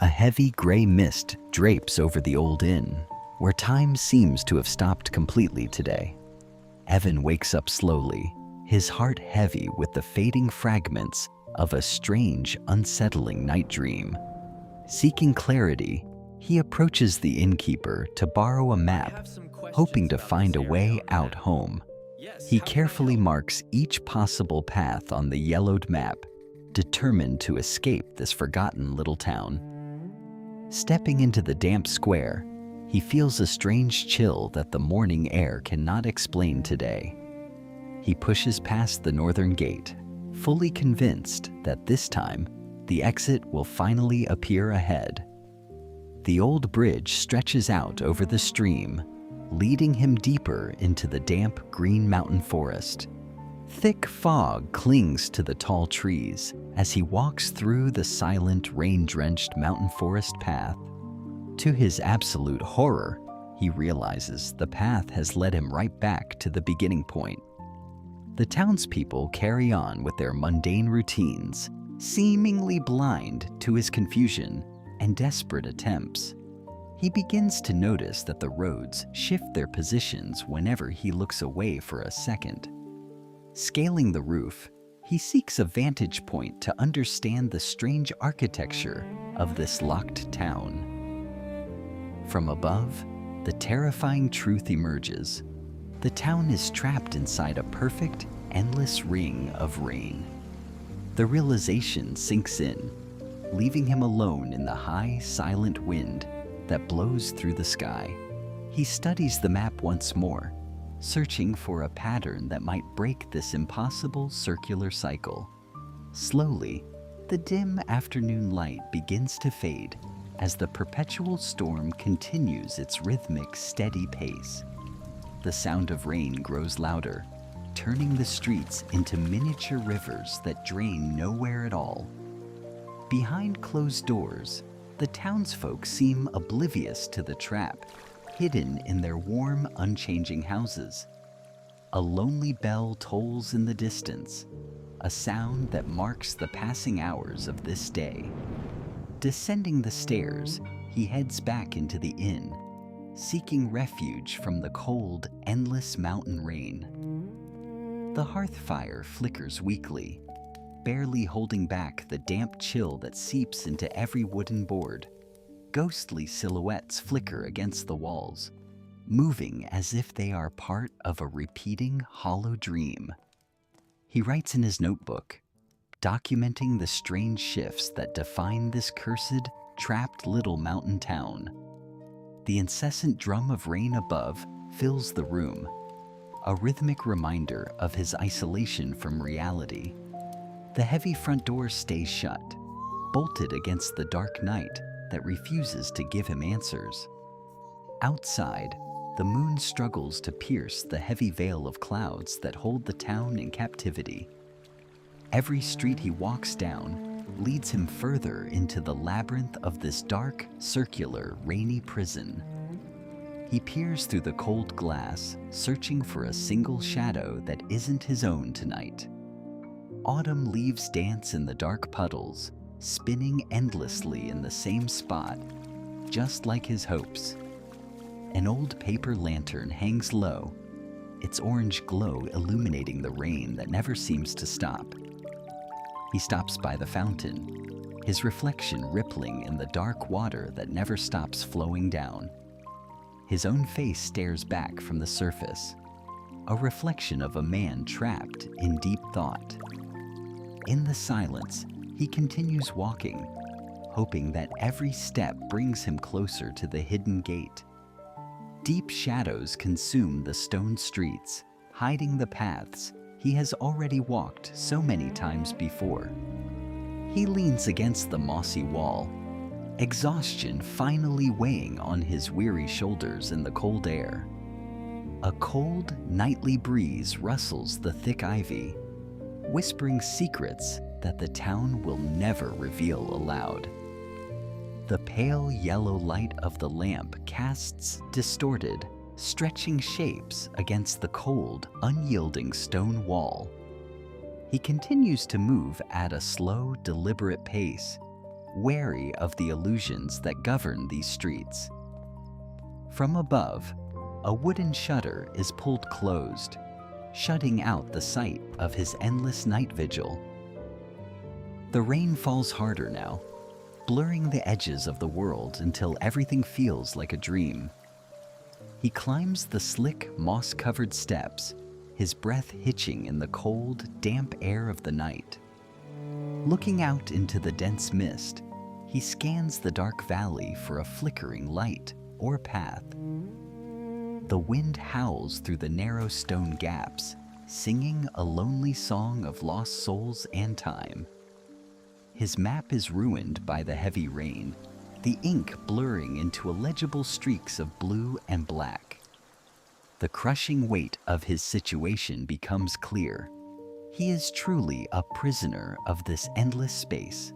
A heavy gray mist drapes over the old inn, where time seems to have stopped completely today. Evan wakes up slowly, his heart heavy with the fading fragments of a strange, unsettling night dream. Seeking clarity, he approaches the innkeeper to borrow a map, hoping to find a way out home. He carefully marks each possible path on the yellowed map, determined to escape this forgotten little town. Stepping into the damp square, he feels a strange chill that the morning air cannot explain today. He pushes past the northern gate, fully convinced that this time, the exit will finally appear ahead. The old bridge stretches out over the stream, leading him deeper into the damp green mountain forest. Thick fog clings to the tall trees as he walks through the silent, rain-drenched mountain forest path. To his absolute horror, he realizes the path has led him right back to the beginning point. The townspeople carry on with their mundane routines, seemingly blind to his confusion and desperate attempts. He begins to notice that the roads shift their positions whenever he looks away for a second. Scaling the roof, he seeks a vantage point to understand the strange architecture of this locked town. From above, the terrifying truth emerges. The town is trapped inside a perfect, endless ring of rain. The realization sinks in, leaving him alone in the high, silent wind that blows through the sky. He studies the map once more, searching for a pattern that might break this impossible circular cycle. Slowly, the dim afternoon light begins to fade as the perpetual storm continues its rhythmic, steady pace. The sound of rain grows louder, turning the streets into miniature rivers that drain nowhere at all. Behind closed doors, the townsfolk seem oblivious to the trap, hidden in their warm, unchanging houses. A lonely bell tolls in the distance, a sound that marks the passing hours of this day. Descending the stairs, he heads back into the inn, seeking refuge from the cold, endless mountain rain. The hearth fire flickers weakly, barely holding back the damp chill that seeps into every wooden board. Ghostly silhouettes flicker against the walls, moving as if they are part of a repeating, hollow dream. He writes in his notebook, documenting the strange shifts that define this cursed, trapped little mountain town. The incessant drum of rain above fills the room, a rhythmic reminder of his isolation from reality. The heavy front door stays shut, bolted against the dark night that refuses to give him answers. Outside, the moon struggles to pierce the heavy veil of clouds that hold the town in captivity. Every street he walks down leads him further into the labyrinth of this dark, circular, rainy prison. He peers through the cold glass, searching for a single shadow that isn't his own tonight. Autumn leaves dance in the dark puddles, spinning endlessly in the same spot, just like his hopes. An old paper lantern hangs low, its orange glow illuminating the rain that never seems to stop. He stops by the fountain, his reflection rippling in the dark water that never stops flowing down. His own face stares back from the surface, a reflection of a man trapped in deep thought. In the silence, he continues walking, hoping that every step brings him closer to the hidden gate. Deep shadows consume the stone streets, hiding the paths he has already walked so many times before. He leans against the mossy wall, exhaustion finally weighing on his weary shoulders in the cold air. A cold, nightly breeze rustles the thick ivy, whispering secrets that the town will never reveal aloud. The pale yellow light of the lamp casts distorted, stretching shapes against the cold, unyielding stone wall. He continues to move at a slow, deliberate pace, wary of the illusions that govern these streets. From above, a wooden shutter is pulled closed, shutting out the sight of his endless night vigil. The rain falls harder now, blurring the edges of the world until everything feels like a dream. He climbs the slick, moss-covered steps, his breath hitching in the cold, damp air of the night. Looking out into the dense mist, he scans the dark valley for a flickering light or path. The wind howls through the narrow stone gaps, singing a lonely song of lost souls and time. His map is ruined by the heavy rain, the ink blurring into illegible streaks of blue and black. The crushing weight of his situation becomes clear. He is truly a prisoner of this endless space.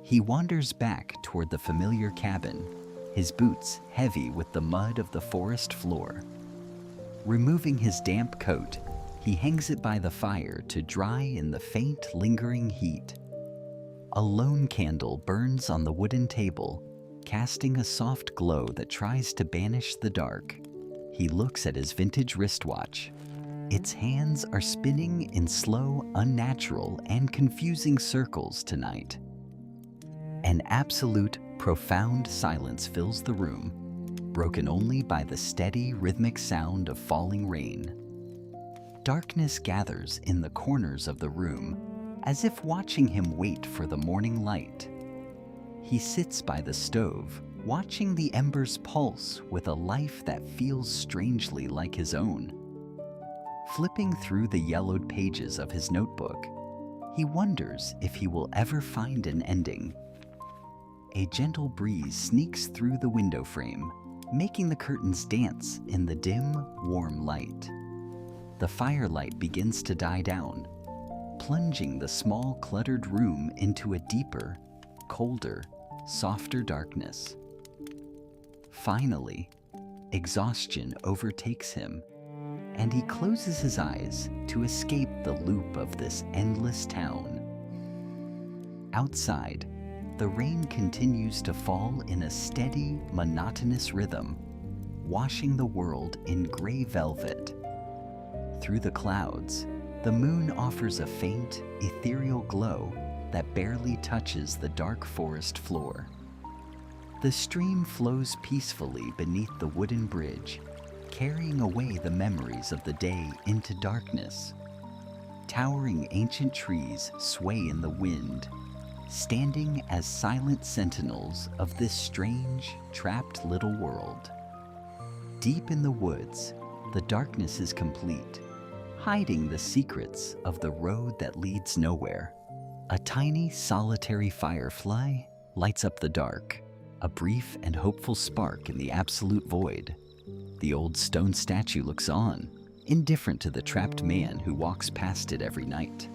He wanders back toward the familiar cabin, his boots heavy with the mud of the forest floor. Removing his damp coat, he hangs it by the fire to dry in the faint, lingering heat. A lone candle burns on the wooden table, casting a soft glow that tries to banish the dark. He looks at his vintage wristwatch. Its hands are spinning in slow, unnatural, and confusing circles tonight. An absolute, profound silence fills the room, broken only by the steady, rhythmic sound of falling rain. Darkness gathers in the corners of the room, as if watching him wait for the morning light. He sits by the stove, watching the embers pulse with a life that feels strangely like his own. Flipping through the yellowed pages of his notebook, he wonders if he will ever find an ending. A gentle breeze sneaks through the window frame, making the curtains dance in the dim, warm light. The firelight begins to die down, plunging the small, cluttered room into a deeper, colder, softer darkness. Finally, exhaustion overtakes him, and he closes his eyes to escape the loop of this endless town. Outside, the rain continues to fall in a steady, monotonous rhythm, washing the world in gray velvet. Through the clouds, the moon offers a faint, ethereal glow that barely touches the dark forest floor. The stream flows peacefully beneath the wooden bridge, carrying away the memories of the day into darkness. Towering ancient trees sway in the wind, standing as silent sentinels of this strange, trapped little world. Deep in the woods, the darkness is complete, hiding the secrets of the road that leads nowhere. A tiny, solitary firefly lights up the dark, a brief and hopeful spark in the absolute void. The old stone statue looks on, indifferent to the trapped man who walks past it every night.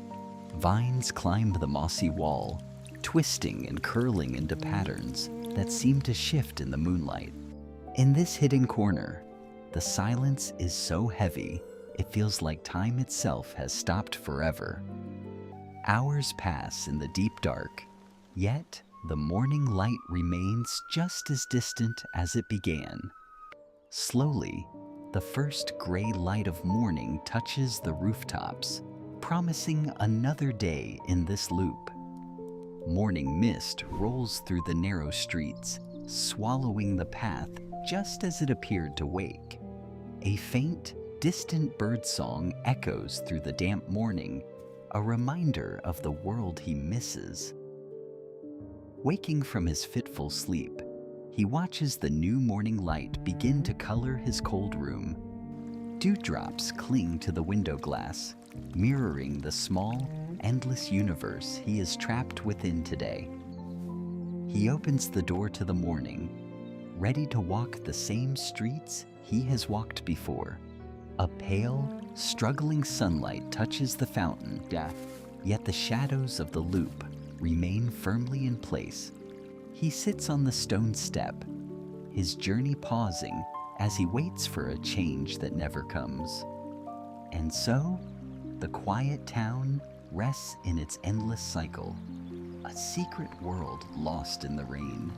Vines climb the mossy wall, twisting and curling into patterns that seem to shift in the moonlight. In this hidden corner, the silence is so heavy, it feels like time itself has stopped forever. Hours pass in the deep dark, yet the morning light remains just as distant as it began. Slowly, the first gray light of morning touches the rooftops, promising another day in this loop. Morning mist rolls through the narrow streets, swallowing the path just as it appeared to wake. A faint, distant birdsong echoes through the damp morning, a reminder of the world he misses. Waking from his fitful sleep, he watches the new morning light begin to color his cold room. Dewdrops cling to the window glass, mirroring the small, endless universe he is trapped within today. He opens the door to the morning, ready to walk the same streets he has walked before. A pale, struggling sunlight touches the fountain, yet the shadows of the loop remain firmly in place. He sits on the stone step, his journey pausing as he waits for a change that never comes. And so, the quiet town rests in its endless cycle, A secret world lost in the rain.